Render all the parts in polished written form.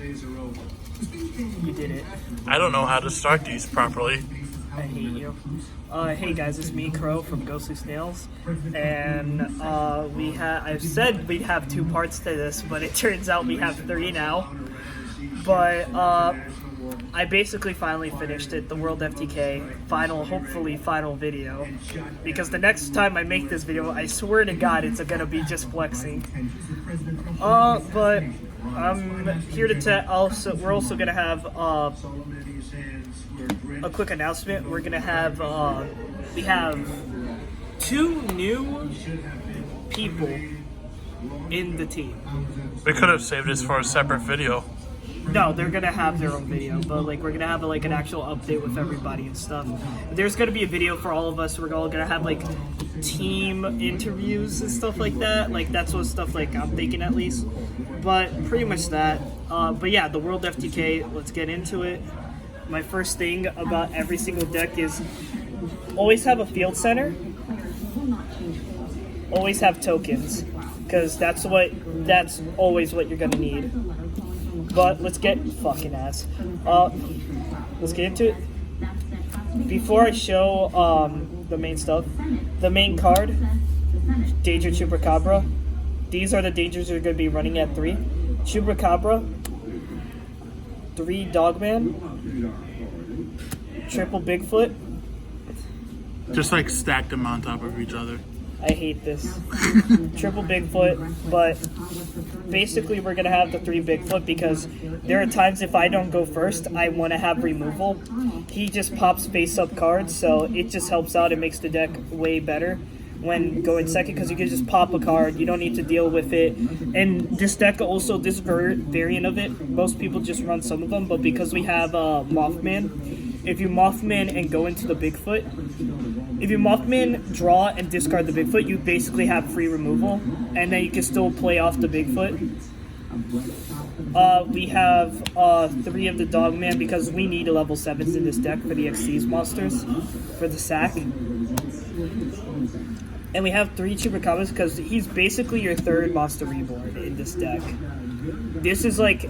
You did it. I don't know how to start these properly. I hate you. Hey guys, it's me, Crow from Ghostly Snails, and I've said we'd have 2 parts to this, but it turns out we have 3 now. But I basically finally finished it, the World FTK hopefully final video, because the next time I make this video, I swear to God, it's gonna be just flexing. But I'm here to we're also gonna have a quick announcement. We're gonna have we have 2 new people in the team. We could have saved this for a separate video. No, they're gonna have their own video, but like we're gonna have like an actual update with everybody and stuff. There's gonna be a video for all of us. We're all gonna have like team interviews and stuff like that. Like that's what stuff like I'm thinking at least. But pretty much that. But yeah, the World FTK. Let's get into it. My first thing about every single deck is always have a field center. Always have tokens, because that's always what you're gonna need. But let's get fucking ass. Let's get into it. Before I show the main stuff, the main card, Danger Chupacabra. These are the dangers you're going to be running at 3. Chupacabra, 3 Dogman, triple Bigfoot. Just like stack them on top of each other. I hate this. Triple Bigfoot, but basically we're going to have the 3 Bigfoot because there are times if I don't go first, I want to have removal. He just pops face-up cards, so it just helps out. It makes the deck way better when going second because you can just pop a card. You don't need to deal with it. And this deck also, this variant of it, most people just run some of them, but because we have Mothman, if you Mothman and go into the Bigfoot, if you Mothman, draw, and discard the Bigfoot, you basically have free removal, and then you can still play off the Bigfoot. We have 3 of the Dogman because we need a level 7s in this deck for the XC's monsters, for the sack. And we have 3 Chupacabras because he's basically your 3rd monster reborn in this deck. This is like,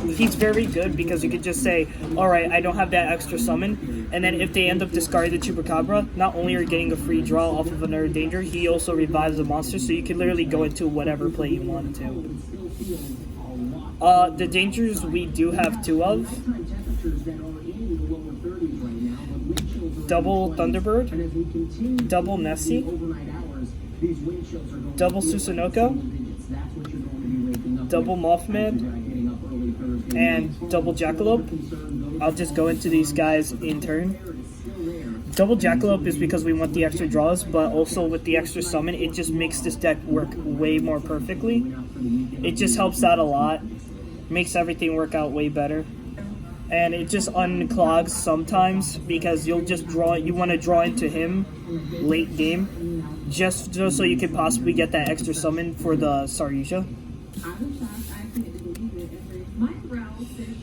he's very good because you could just say, alright, I don't have that extra summon, and then if they end up discarding the Chupacabra, not only are you getting a free draw off of another danger, he also revives the monster, so you can literally go into whatever play you want to. The dangers we do have 2 of. Double Thunderbird, double Nessie, double Susanoko, double Mothman, and double Jackalope. I'll just go into these guys in turn. Double Jackalope is because we want the extra draws, but also with the extra summon, it just makes this deck work way more perfectly. It just helps out a lot, makes everything work out way better. And it just unclogs sometimes because you'll just draw. You want to draw into him late game, just so you can possibly get that extra summon for the Saryuja.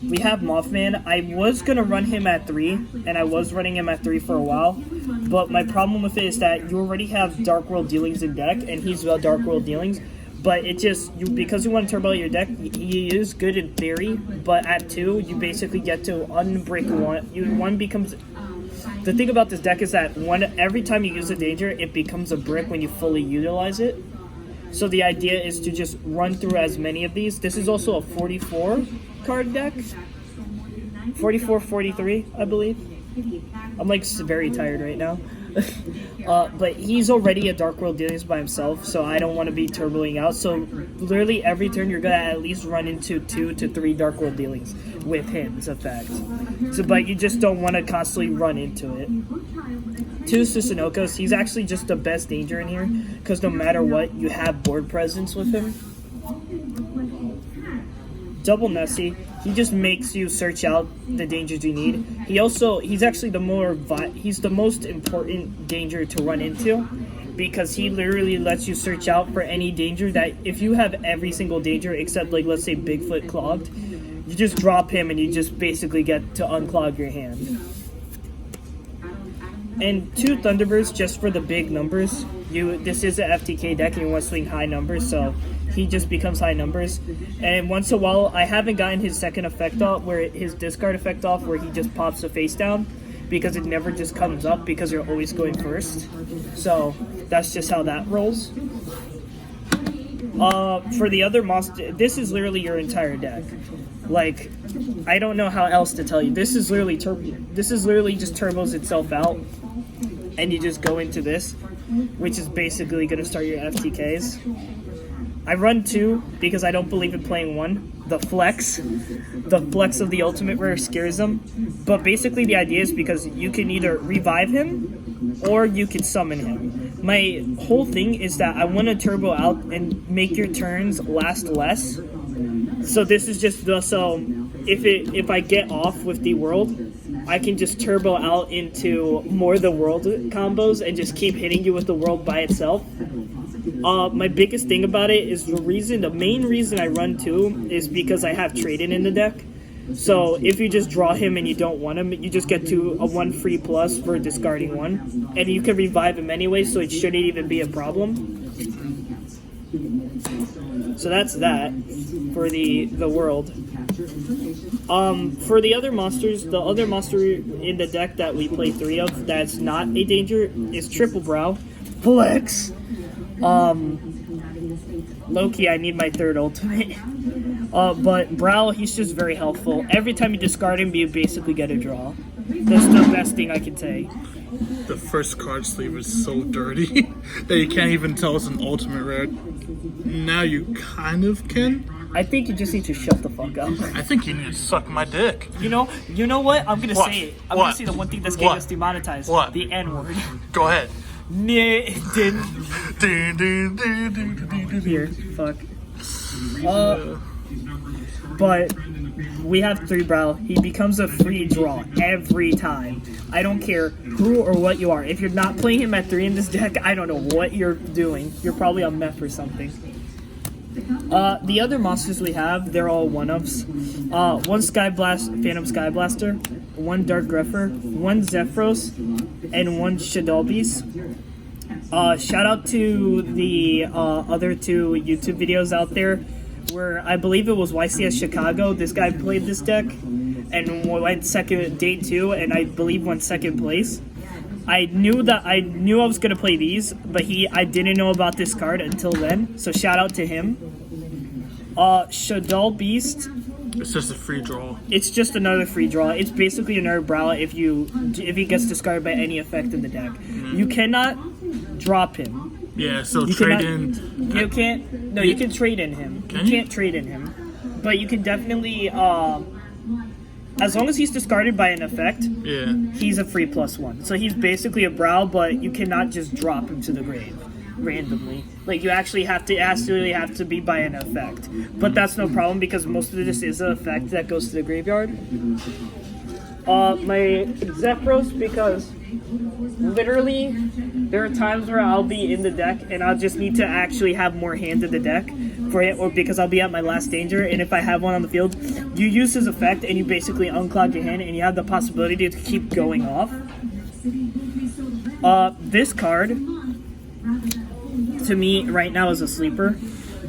We have Mothman. I was gonna run him at 3, and I was running him at 3 for a while. But my problem with it is that you already have Dark World Dealings in deck, and he's about Dark World Dealings. But it just, because you want to turbo out your deck, he is good in theory, but at 2, you basically get to unbrick 1. 1 becomes... The thing about this deck is that every time you use a danger, it becomes a brick when you fully utilize it. So the idea is to just run through as many of these. This is also a 44 card deck. 44, 43, I believe. I'm like very tired right now. But he's already a Dark World Dealings by himself, so I don't want to be turboing out. So literally every turn you're going to at least run into 2 to 3 Dark World Dealings with him's effect. So, but you just don't want to constantly run into it. 2 Susanokos, he's actually just the best danger in here, because no matter what, you have board presence with him. Double Nessie, he just makes you search out the dangers you need. He's actually he's the most important danger to run into, because he literally lets you search out for any danger that, if you have every single danger except, like, let's say Bigfoot clogged, you just drop him and you just basically get to unclog your hand. And 2 Thunderbirds just for the big numbers. This is an FTK deck and you want to swing high numbers, so he just becomes high numbers. And once in a while, I haven't gotten his second effect off, where his discard effect off, where he just pops a face down, because it never just comes up because you're always going first. So that's just how that rolls. For the other monster, this is literally your entire deck. Like, I don't know how else to tell you. This is literally just turbos itself out, and you just go into this, which is basically going to start your FTKs. I run 2 because I don't believe in playing 1. The flex of the ultimate rare scares them. But basically the idea is because you can either revive him or you can summon him. My whole thing is that I want to turbo out and make your turns last less. So this is just so if I get off with the world, I can just turbo out into more the world combos and just keep hitting you with the world by itself. My biggest thing about it is the main reason I run 2 is because I have trade-in in the deck. So if you just draw him and you don't want him, you just get to a 1 free plus for discarding 1. And you can revive him anyway, so it shouldn't even be a problem. So that's that for the world. For the other monsters, the other monster in the deck that we play 3 of that's not a danger is Triple Brow. Flex! Low-key, I need my 3rd ultimate. But Brow, he's just very helpful. Every time you discard him, you basically get a draw. That's the best thing I can say. The first card sleeve is so dirty that you can't even tell it's an ultimate rare. Now you kind of can. I think you just need to shut the fuck up. I think you need to suck my dick. You know what? I'm gonna say it. I'm gonna say the one thing that's getting us demonetized. What? The N-word. Go ahead. Here, fuck. But we have 3 Brow. He becomes a free draw every time. I don't care who or what you are. If you're not playing him at 3 in this deck, I don't know what you're doing. You're probably on meth or something. The other monsters we have, they're all 1-ofs. 1 Phantom Sky Blaster, 1 Dark Grepher, 1 Zephyros, and 1 Shadow Beast. Shout out to the other 2 YouTube videos out there where I believe it was YCS Chicago. This guy played this deck and went day 2, and I believe won 2nd place. I knew I was gonna play these, but I didn't know about this card until then. So shout out to him. Shadow Beast. It's just a free draw. It's just another free draw. It's basically another Brow if he gets discarded by any effect in the deck. You cannot drop him. Yeah, so You trade cannot- in. You can't. No, you can trade in him. Can You you? can't trade in him, but you can definitely. As long as he's discarded by an effect, Yeah. he's a free +1. So he's basically a Brow, but you cannot just drop him to the grave randomly. Like, you actually have to, it absolutely have to be by an effect. But that's no problem because most of this is an effect that goes to the graveyard. My Zephyros, because literally there are times where I'll be in the deck and I'll just need to actually have more hand in the deck for it, or because I'll be at my last danger, and if I have one on the field, you use his effect and you basically unclog your hand and you have the possibility to keep going off. This card to me right now is a sleeper.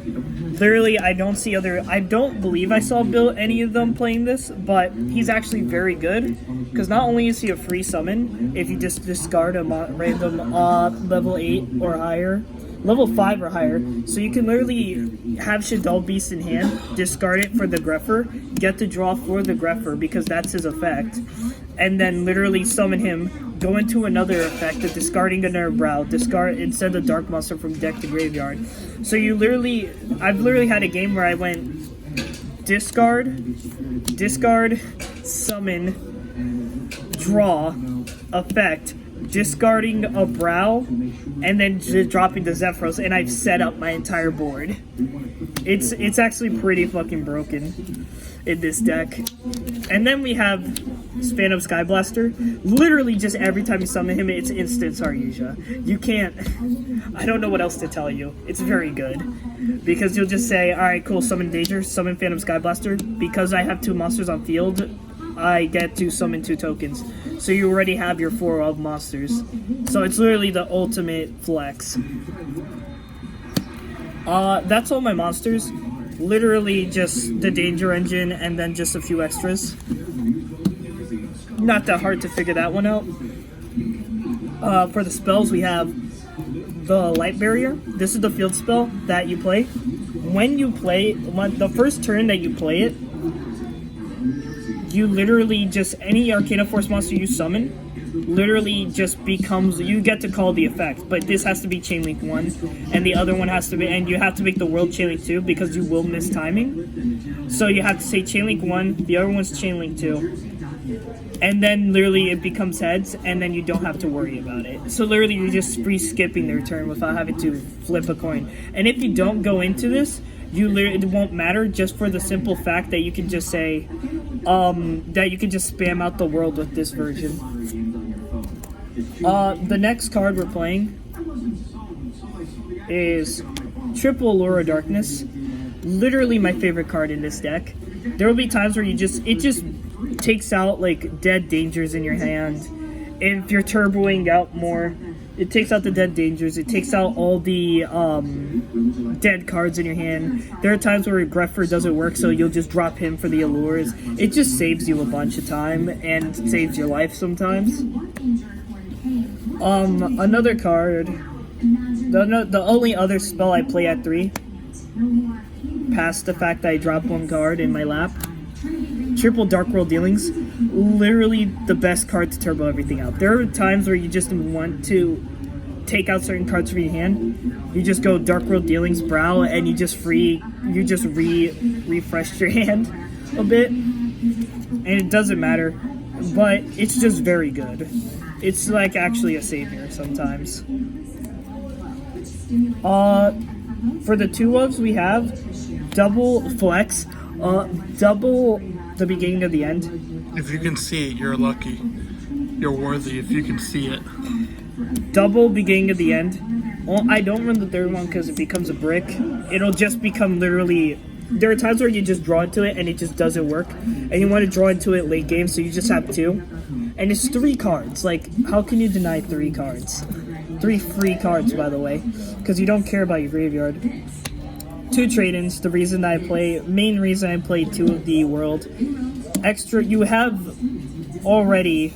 Literally, I don't believe I saw any of them playing this, but he's actually very good, because not only is he a free summon, if you just discard a random level 8 or higher, level 5 or higher, so you can literally have Shadow Beast in hand, discard it for the Grepher, get the draw for the Grepher, because that's his effect, and then literally summon him, go into another effect, the discarding another Brow, discard instead of Dark Monster from deck to graveyard. So I've literally had a game where I went discard, summon, draw, effect, discarding a Brow, and then just dropping the Zephyros, and I've set up my entire board. It's actually pretty fucking broken in this deck. And then we have Phantom Sky Blaster. Literally just every time you summon him, it's instant Saryuja. You can't, I don't know what else to tell you. It's very good. Because you'll just say, alright, cool, summon Danger, summon Phantom Sky Blaster. Because I have 2 monsters on field, I get to summon 2 tokens. So you already have your 4 of monsters. So it's literally the ultimate flex. That's all my monsters. Literally just the danger engine and then just a few extras. Not that hard to figure that one out. For the spells, we have the light barrier. This is the field spell that you play. When the first turn that you play it, you literally just, any Arcana Force monster you summon, literally just becomes, you get to call the effect, but this has to be Chain Link 1, and the other one has to be, and you have to make the world Chain Link 2 because you will miss timing. So you have to say Chain Link 1, the other one's Chain Link 2. And then literally it becomes heads, and then you don't have to worry about it. So literally you're just free skipping their turn without having to flip a coin. And if you don't go into this, it won't matter, just for the simple fact that you can just say, that you can just spam out the world with this version. The next card we're playing is Triple Allure of Darkness. Literally my favorite card in this deck. There will be times where it just takes out like dead dangers in your hand. If you're turboing out more, it takes out the dead dangers. It takes out all the dead cards in your hand. There are times where Greffer doesn't work, so you'll just drop him for the allures. It just saves you a bunch of time and saves your life sometimes. Another card. The only other spell I play at 3, past the fact that I drop one card in my lap, Triple Dark World Dealings. Literally the best card to turbo everything out. There are times where you just want to take out certain cards from your hand. You just go Dark World Dealings, Brow, and you just refresh your hand a bit. And it doesn't matter, but it's just very good. It's like actually a savior sometimes. For the 2-ofs we have double flex, double the beginning of the end. If you can see it, you're lucky. You're worthy if you can see it. Double beginning of the end. Well, I don't run the third one because it becomes a brick. It'll just become literally... There are times where you just draw into it and it just doesn't work. And you want to draw into it late game, so you just have 2. And it's 3 cards. Like, how can you deny 3 cards? 3 free cards, by the way. Because you don't care about your graveyard. 2 trade-ins. The main reason I played 2 of the world. Extra, you have already...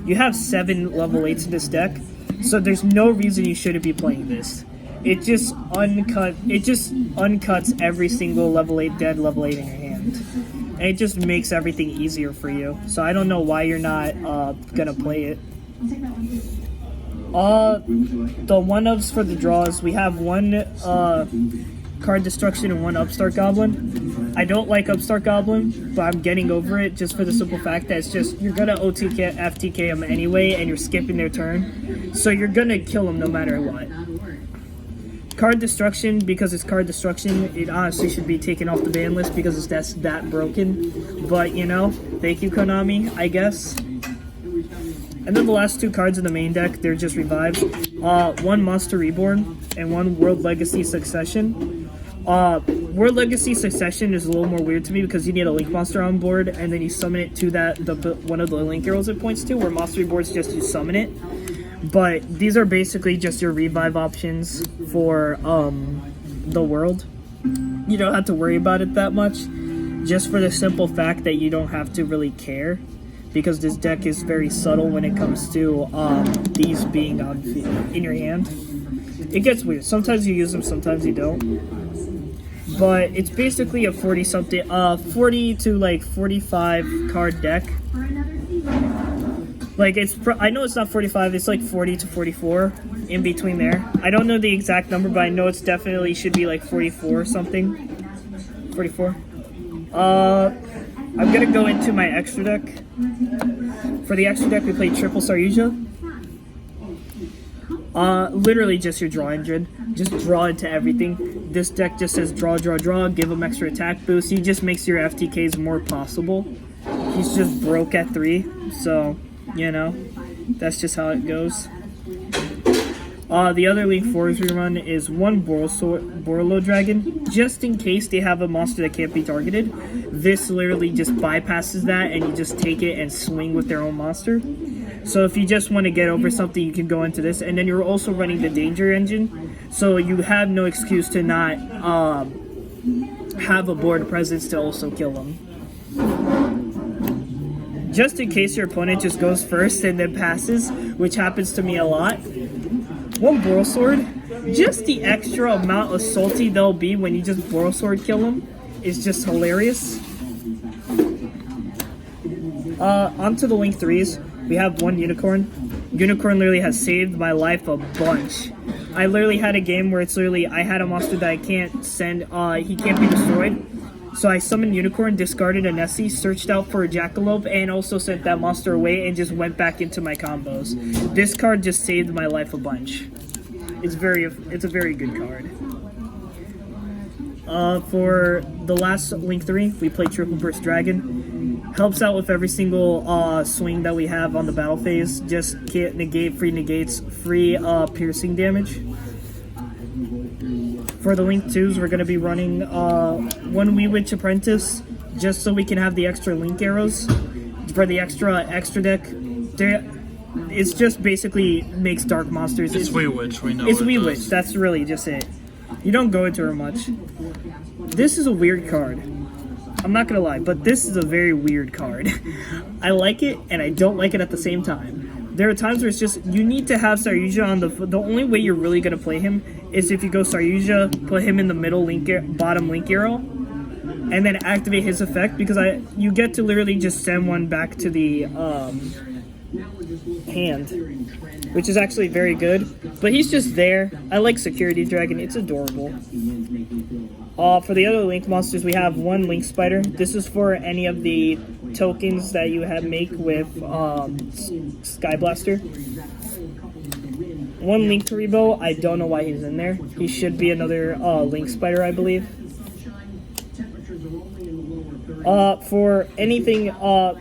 You have 7 level 8s in this deck, so there's no reason you shouldn't be playing this. It just uncuts every single level 8 dead level 8 in your hand. And it just makes everything easier for you. So I don't know why you're not gonna play it. The 1-ofs for the draws, we have 1 card destruction and 1 Upstart Goblin. I don't like Upstart Goblin, but I'm getting over it just for the simple fact that it's just, you're gonna OTK, FTK them anyway, and you're skipping their turn. So you're gonna kill them no matter what. Card destruction, because it's card destruction, it honestly should be taken off the ban list because that's that broken. But, you know, thank you, Konami, I guess. And then the last 2 cards in the main deck, they're just revives. 1 Monster Reborn and 1 World Legacy Succession. World Legacy Succession is a little more weird to me because you need a Link monster on board and then you summon it to one of the Link arrows it points to, where Monster Reborn's just you summon it. But these are basically just your revive options for the world. You don't have to worry about it that much, just for the simple fact that you don't have to really care, because this deck is very subtle when it comes to these being in your hand. It gets weird. Sometimes you use them, sometimes you don't. But it's basically a 40 to like 45 card deck. Like I know it's not 45, it's like 40 to 44, in between there. I don't know the exact number, but I know it's definitely should be like 44 or something. 44. I'm gonna go into my extra deck. For the extra deck, we play Triple Star Yugioh. Literally just your draw engine. Just draw into everything. This deck just says draw, draw, draw, give him extra attack boost. He just makes your FTKs more possible. He's just broke at 3, so, you know, that's just how it goes. The other League 4s we run is 1 Borlo Dragon, just in case they have a monster that can't be targeted. This literally just bypasses that, and you just take it and swing with their own monster. So if you just want to get over something, you can go into this. And then you're also running the danger engine, so you have no excuse to not have a board presence to also kill them. Just in case your opponent just goes first and then passes, which happens to me a lot. One Boral Sword, just the extra amount of salty they'll be when you just Boral Sword kill them is just hilarious. Onto the Link 3s, we have one Unicorn. Unicorn literally has saved my life a bunch. I literally had a game where it's literally, I had a monster that I can't send, he can't be destroyed. So I summoned Unicorn, discarded a Nessie, searched out for a Jackalope, and also sent that monster away and just went back into my combos. This card just saved my life a bunch. It's a very good card. For the last Link 3, we play Triple Burst Dragon. Helps out with every single swing that we have on the battle phase. Just can't negate, free negates, free piercing damage. For the Link 2s, we're going to be running one Wee Witch Apprentice, just so we can have the extra Link arrows. For the extra deck, it's just basically makes dark monsters. It's Wee Witch, we know it's Wee Witch, that's really just it. You don't go into her much. This is a weird card. I'm not gonna lie, but this is a very weird card. I like it, and I don't like it at the same time. There are times where it's just, you need to have Saryuja on the only way you're really gonna play him is if you go Saryuja, put him in the middle bottom link arrow, and then activate his effect, because you get to literally just send one back to the hand, which is actually very good. But he's just there. I like Security Dragon, it's adorable. For the other Link monsters, we have one Link Spider. This is for any of the tokens that you have make with Sky Blaster. One Link Karibo, I don't know why he's in there. He should be another Link Spider, I believe. For anything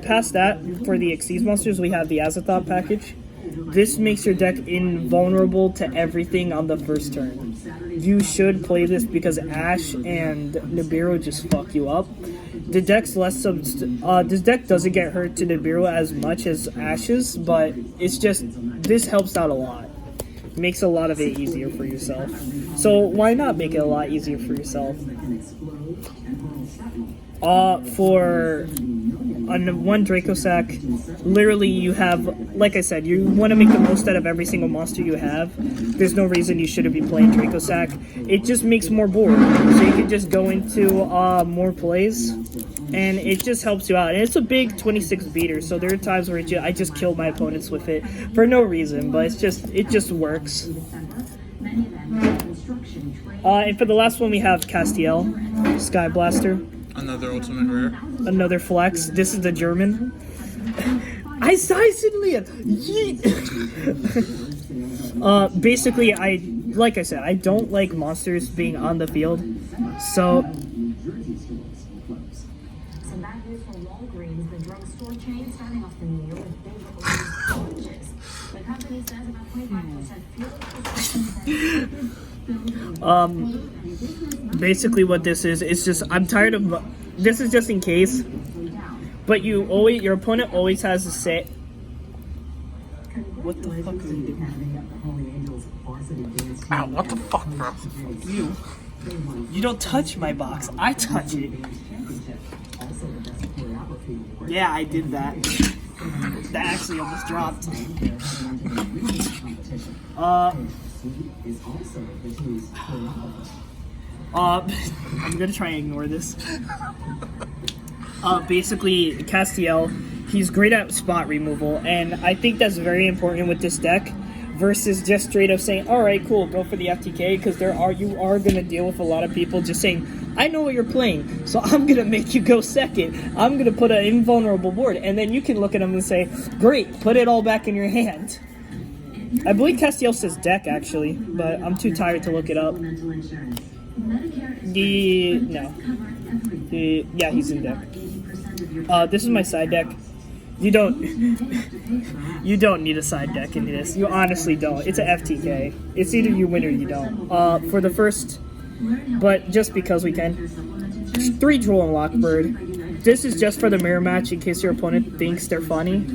past that, for the Xyz monsters, we have the Azathoth package. This makes your deck invulnerable to everything on the first turn. You should play this because Ash and Nibiru just fuck you up. The deck's less this deck doesn't get hurt to Nibiru as much as Ash's, but it's just, this helps out a lot. Makes a lot of it easier for yourself. So why not make it a lot easier for yourself? For one Draco Sack, literally you have, like I said, you want to make the most out of every single monster you have. There's no reason you shouldn't be playing Draco Sack. It just makes more board, so you can just go into more plays, and it just helps you out. And it's a big 26 beater, so there are times where I just kill my opponents with it for no reason, but it just works. And for the last one, we have Castiel, Sky Blaster. Another ultimate rare. Another flex. This is the German. I suddenly basically, like I said, I don't like monsters being on the field, so. Basically what this is, it's just, I'm tired of, this is just in case, but your opponent always has to say, what the fuck are you doing? Ow, what the fuck, bro? You don't touch my box, I touch it. Yeah, I did that. That actually almost dropped. I'm gonna try and ignore this. Basically, Castiel, he's great at spot removal, and I think that's very important with this deck, versus just straight up saying, alright, cool, go for the FTK, because you are gonna deal with a lot of people just saying, I know what you're playing, so I'm gonna make you go second. I'm gonna put an invulnerable board, and then you can look at them and say, great, put it all back in your hand. I believe Castiel says deck, actually, but I'm too tired to look it up. Yeah, he's in deck. This is my side deck. You don't need a side deck in this. You honestly don't. It's a FTK. It's either you win or you don't. For the first, but just because we can. 3 Droll and Lockbird. This is just for the mirror match in case your opponent thinks they're funny.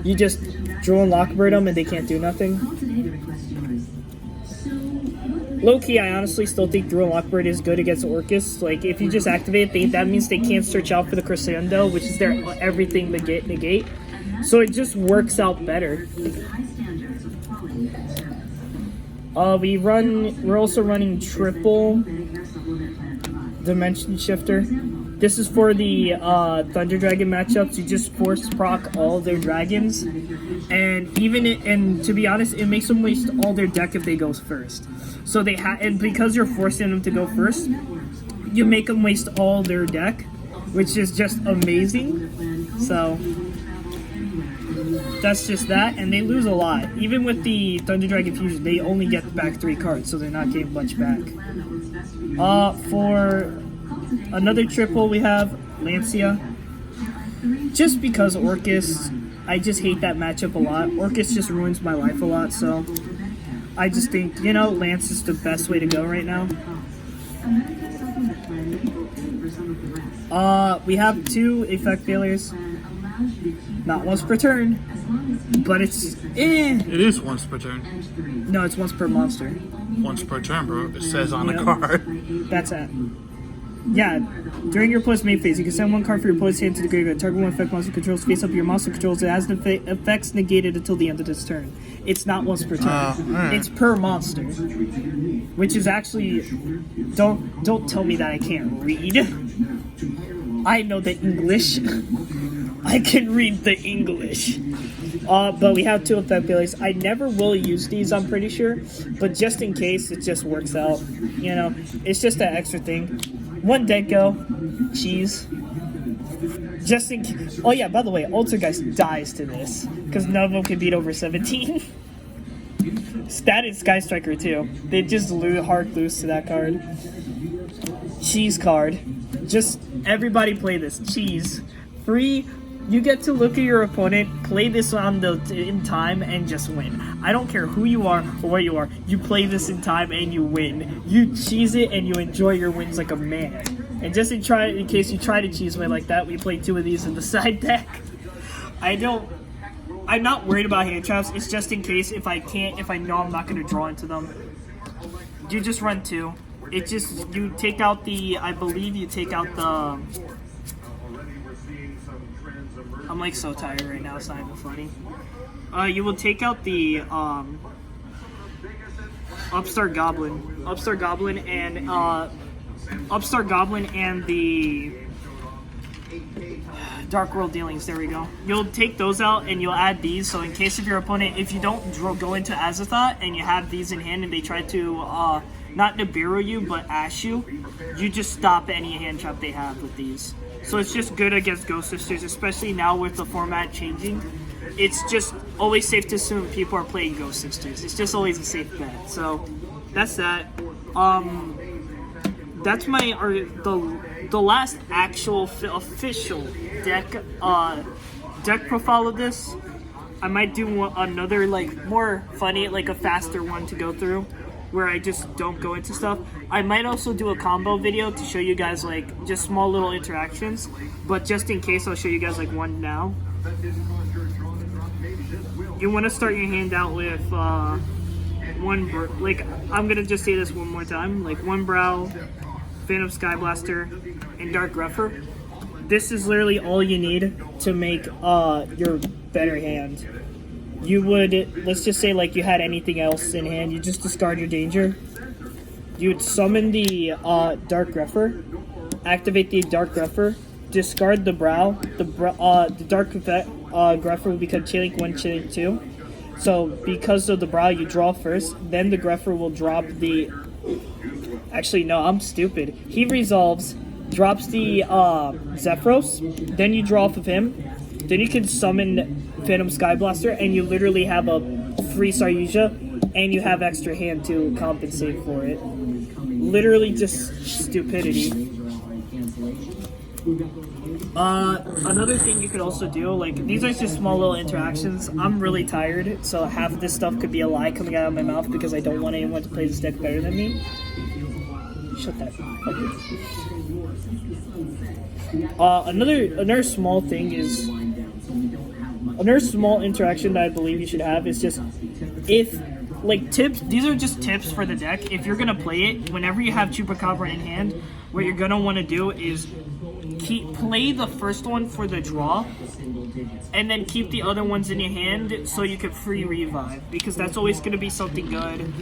You just Drool and Lockbird them and they can't do nothing. Low key, I honestly still think Drool and Lockbird is good against Orcus. Like, if you just activate it, that means they can't search out for the Crescendo, which is their everything negate. So it just works out better. We're also running triple Dimension Shifter. This is for the Thunder Dragon matchups. You just force proc all their dragons, and to be honest, it makes them waste all their deck if they go first. So and because you're forcing them to go first, you make them waste all their deck, which is just amazing. So that's just that, and they lose a lot. Even with the Thunder Dragon Fusion, they only get back 3 cards, so they're not getting much back. For another triple, we have Lancia. Just because Orcus, I just hate that matchup a lot. Orcus just ruins my life a lot, so I just think, Lance is the best way to go right now. We have 2 effect failures. Not once per turn, but it's It is once per turn. No, it's once per monster. Once per turn, bro. It says on the card. That's it. Yeah, during your opponent's main phase, you can send 1 card for your opponent's hand to the graveyard. Target 1 effect monster controls face up your monster controls. It has the effects negated until the end of this turn. It's not once per turn. Right. It's per monster, which is actually don't tell me that I can't read. I know the English. I can read the English. But we have 2 effect failures. I never will use these, I'm pretty sure. But just in case, it just works out. It's just that extra thing. 1 Denko. Cheese. Just in case. Oh yeah, by the way, Ultrageist dies to this. Because none of them can beat over 17. That is Sky Striker too. They just hard lose to that card. Cheese card. Just everybody play this. Cheese. Free. You get to look at your opponent, play this in time, and just win. I don't care who you are or where you are. You play this in time and you win. You cheese it and you enjoy your wins like a man. And just in case you try to cheese me like that, we play 2 of these in the side deck. I'm not worried about hand traps. It's just in case if I know I'm not going to draw into them. You just run 2. You take out the, I believe you take out the... I'm like so tired right now, it's not even funny. You will take out the Upstart Goblin and the Dark World Dealings. There we go. You'll take those out and you'll add these. So in case of your opponent, if you don't go into Azathoth and you have these in hand and they try to not Nibiru you but Ash you just stop any hand trap they have with these. So it's just good against Ghost Sisters, especially now with the format changing. It's just always safe to assume people are playing Ghost Sisters. It's just always a safe bet. So that's that. That's the last actual official deck profile of this. I might do another more funny, a faster one to go through, where I just don't go into stuff. I might also do a combo video to show you guys just small little interactions, but just in case I'll show you guys one now. You want to start your hand out with I'm gonna just say this one more time, 1 Brow, Phantom Skyblaster, and Dark Gruffer. This is literally all you need to make your better hand. You would, let's just say you had anything else in hand, you just discard your danger. You would summon the Dark Gruffer, activate the Dark Gruffer, discard the Brow. The Dark Gruffer will become Chilling 1, Chilling 2. So because of the Brow, you draw first, then the Gruffer will drop the... Actually, no, I'm stupid. He resolves, drops the Zephyros, then you draw off of him, then you can summon Phantom Skyblaster, and you literally have a free Saryuja, and you have extra hand to compensate for it. Literally just stupidity. Another thing you could also do, these are just small little interactions. I'm really tired, so half of this stuff could be a lie coming out of my mouth because I don't want anyone to play this deck better than me. Shut that up. Another small thing is Another small interaction that I believe you should have is just if like tips. These are just tips for the deck. If you're gonna play it, whenever you have Chupacabra in hand, what you're gonna want to do is play the first one for the draw, and then keep the other ones in your hand so you can free revive, because that's always going to be something good.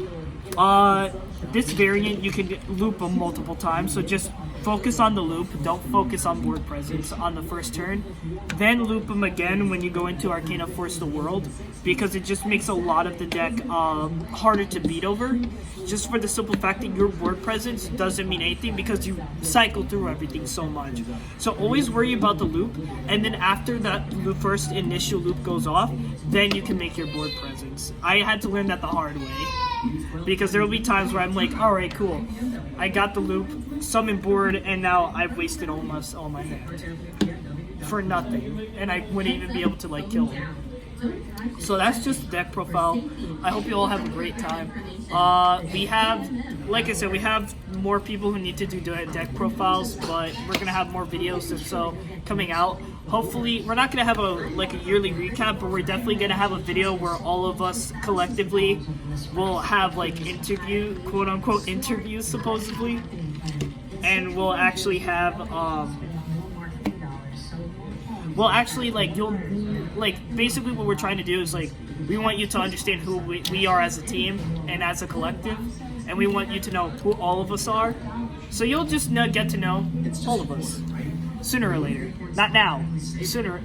This variant you can loop them multiple times, so just focus on the loop, don't focus on board presence on the first turn, then loop them again when you go into Arcana Force the World, because it just makes a lot of the deck harder to beat over, just for the simple fact that your board presence doesn't mean anything because you cycle through everything so much. So always worry about the loop, and then after that first initial loop goes off, then you can make your board presence. I had to learn that the hard way, because there will be times where I'm like, alright, cool, I got the loop, summon board, and now I've wasted almost all my hand for nothing, and I wouldn't even be able to like kill him. So that's just deck profile. I hope you all have a great time. We have, like I said, we have more people who need to do deck profiles, but we're gonna have more videos so coming out. Hopefully, we're not gonna have a yearly recap, but we're definitely gonna have a video where all of us collectively will have like quote unquote interviews supposedly, and we'll actually have basically what we're trying to do is like, we want you to understand who we are as a team and as a collective, and we want you to know who all of us are, so you'll just get to know all of us sooner or later. Not now. Sooner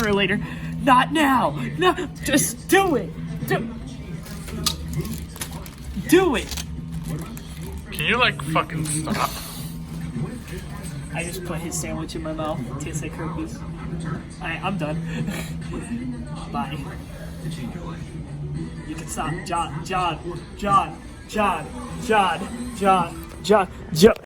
or later. Not now. No, just do it. Do it. Can you like fucking stop? I just put his sandwich in my mouth. It tastes like herpes. Alright, I'm done. Bye. You can stop. John.